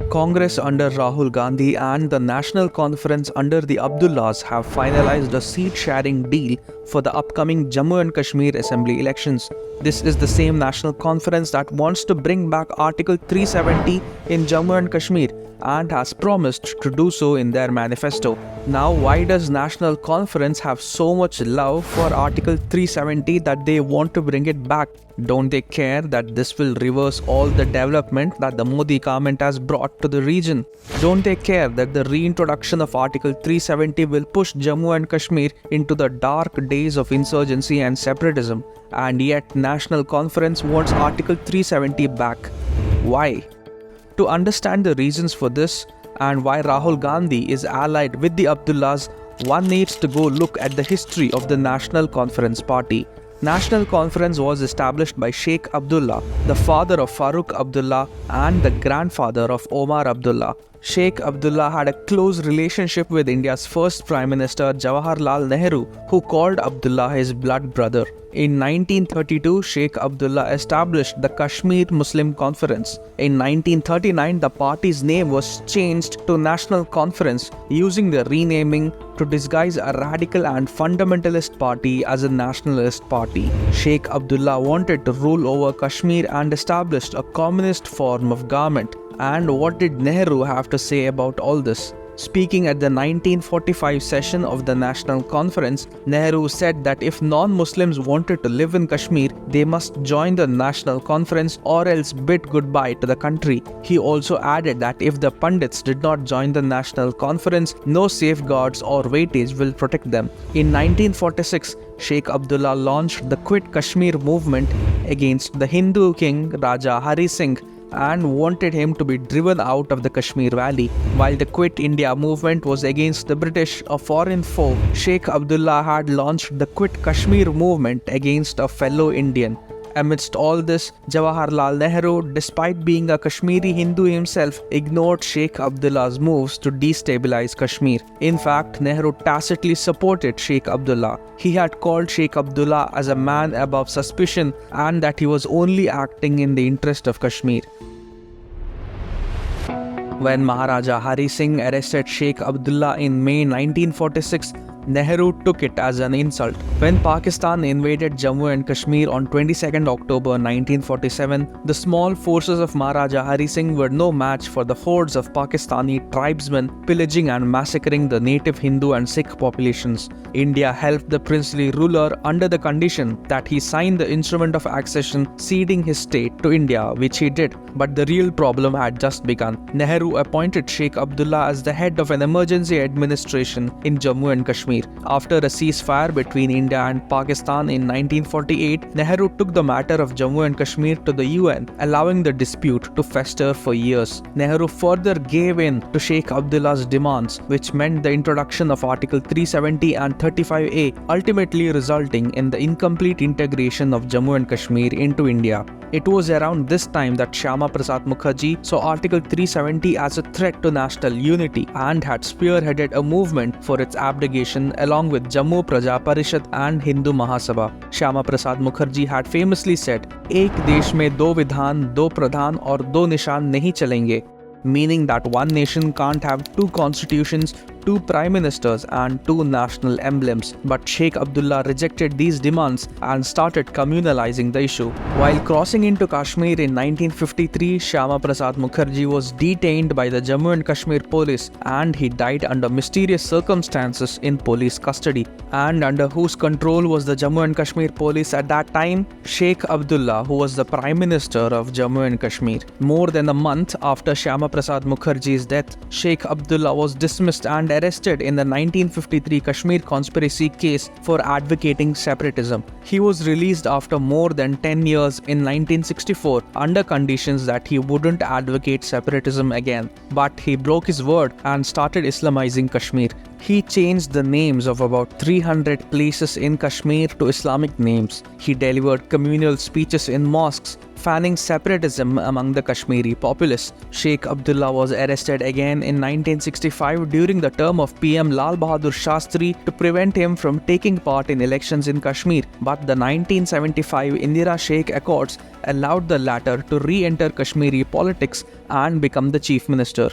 Congress under Rahul Gandhi and the National Conference under the Abdullahs have finalized a seat-sharing deal for the upcoming Jammu and Kashmir Assembly elections. This is the same National Conference that wants to bring back Article 370 in Jammu and Kashmir and has promised to do so in their manifesto. Now, why does National Conference have so much love for Article 370 that they want to bring it back? Don't they care that this will reverse all the development that the Modi government has brought to the region? Don't they care that the reintroduction of Article 370 will push Jammu and Kashmir into the dark days of insurgency and separatism? And yet, National Conference wants Article 370 back. Why? To understand the reasons for this and why Rahul Gandhi is allied with the Abdullahs, one needs to go look at the history of the National Conference Party. National Conference was established by Sheikh Abdullah, the father of Farooq Abdullah and the grandfather of Omar Abdullah. Sheikh Abdullah had a close relationship with India's first Prime Minister Jawaharlal Nehru, who called Abdullah his blood brother. In 1932, Sheikh Abdullah established the Kashmir Muslim Conference. In 1939, the party's name was changed to National Conference, using the renaming to disguise a radical and fundamentalist party as a nationalist party. Sheikh Abdullah wanted to rule over Kashmir and established a communist form of government. And what did Nehru have to say about all this? Speaking at the 1945 session of the National Conference, Nehru said that if non-Muslims wanted to live in Kashmir, they must join the National Conference or else bid goodbye to the country. He also added that if the Pandits did not join the National Conference, no safeguards or weightage will protect them. In 1946, Sheikh Abdullah launched the Quit Kashmir movement against the Hindu king Raja Hari Singh and wanted him to be driven out of the Kashmir Valley. While the Quit India movement was against the British, a foreign foe, Sheikh Abdullah had launched the Quit Kashmir movement against a fellow Indian. Amidst all this, Jawaharlal Nehru, despite being a Kashmiri Hindu himself, ignored Sheikh Abdullah's moves to destabilize Kashmir. In fact, Nehru tacitly supported Sheikh Abdullah. He had called Sheikh Abdullah as a man above suspicion and that he was only acting in the interest of Kashmir. When Maharaja Hari Singh arrested Sheikh Abdullah in May 1946, Nehru took it as an insult. When Pakistan invaded Jammu and Kashmir on 22nd October 1947, the small forces of Maharaja Hari Singh were no match for the hordes of Pakistani tribesmen pillaging and massacring the native Hindu and Sikh populations. India helped the princely ruler under the condition that he sign the instrument of accession ceding his state to India, which he did. But the real problem had just begun. Nehru appointed Sheikh Abdullah as the head of an emergency administration in Jammu and Kashmir. After a ceasefire between India and Pakistan in 1948, Nehru took the matter of Jammu and Kashmir to the UN, allowing the dispute to fester for years. Nehru further gave in to Sheikh Abdullah's demands, which meant the introduction of Article 370 and 35A, ultimately resulting in the incomplete integration of Jammu and Kashmir into India. It was around this time that Shyama Prasad Mukherjee saw Article 370 as a threat to national unity and had spearheaded a movement for its abdication along with Jammu Praja Parishad and Hindu Mahasabha. Shyama Prasad Mukherjee had famously said, "Ek desh mein do vidhan, do pradhan aur do nishan nahi chalenge," meaning that one nation can't have two constitutions, two prime ministers and two national emblems. But Sheikh Abdullah rejected these demands and started communalizing the issue. While crossing into Kashmir in 1953, Shyama Prasad Mukherjee was detained by the Jammu and Kashmir police and he died under mysterious circumstances in police custody. And under whose control was the Jammu and Kashmir police at that time? Sheikh Abdullah, who was the Prime Minister of Jammu and Kashmir. More than a month after Shyama Prasad Mukherjee's death, Sheikh Abdullah was dismissed and arrested in the 1953 Kashmir conspiracy case for advocating separatism. He was released after more than 10 years in 1964 under conditions that he wouldn't advocate separatism again. But he broke his word and started Islamizing Kashmir. He changed the names of about 300 places in Kashmir to Islamic names. He delivered communal speeches in mosques, fanning separatism among the Kashmiri populace. Sheikh Abdullah was arrested again in 1965 during the term of PM Lal Bahadur Shastri to prevent him from taking part in elections in Kashmir, but the 1975 Indira Sheikh Accords allowed the latter to re-enter Kashmiri politics and become the chief minister.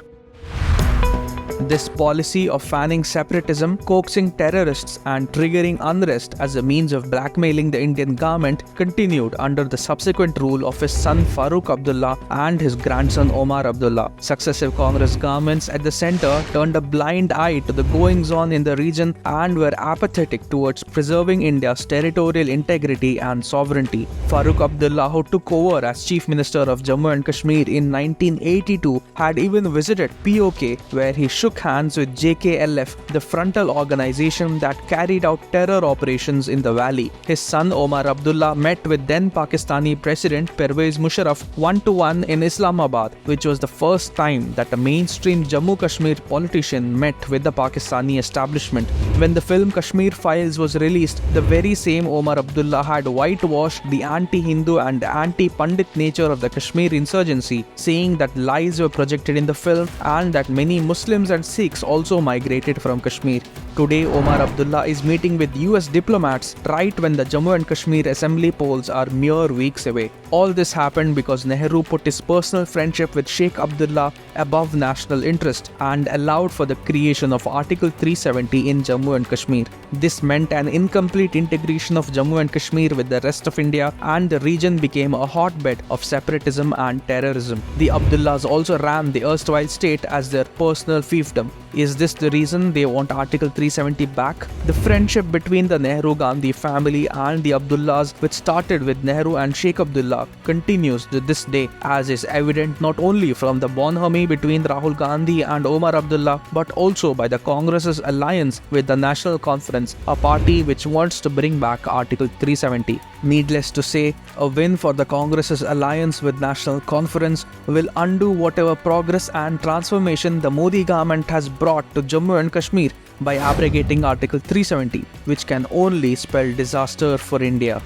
This policy of fanning separatism, coaxing terrorists and triggering unrest as a means of blackmailing the Indian government continued under the subsequent rule of his son Farooq Abdullah and his grandson Omar Abdullah. Successive Congress governments at the centre turned a blind eye to the goings-on in the region and were apathetic towards preserving India's territorial integrity and sovereignty. Farooq Abdullah, who took over as Chief Minister of Jammu and Kashmir in 1982, had even visited POK, where he shook hands with JKLF, the frontal organization that carried out terror operations in the valley. His son Omar Abdullah met with then Pakistani President Pervez Musharraf one-to-one in Islamabad, which was the first time that a mainstream Jammu Kashmir politician met with the Pakistani establishment. When the film Kashmir Files was released, the very same Omar Abdullah had whitewashed the anti-Hindu and anti-Pandit nature of the Kashmir insurgency, saying that lies were projected in the film and that many Muslims and Sikhs also migrated from Kashmir. Today, Omar Abdullah is meeting with US diplomats right when the Jammu and Kashmir Assembly polls are mere weeks away. All this happened because Nehru put his personal friendship with Sheikh Abdullah above national interest and allowed for the creation of Article 370 in Jammu and Kashmir. This meant an incomplete integration of Jammu and Kashmir with the rest of India, and the region became a hotbed of separatism and terrorism. The Abdullahs also ran the erstwhile state as their personal fiefdom. Is this the reason they want Article 370 back? The friendship between the Nehru-Gandhi family and the Abdullahs, which started with Nehru and Sheikh Abdullah, continues to this day, as is evident not only from the bonhomie between Rahul Gandhi and Omar Abdullah, but also by the Congress's alliance with the National Conference, a party which wants to bring back Article 370. Needless to say, a win for the Congress's alliance with National Conference will undo whatever progress and transformation the Modi government has brought to Jammu and Kashmir by abrogating Article 370, which can only spell disaster for India.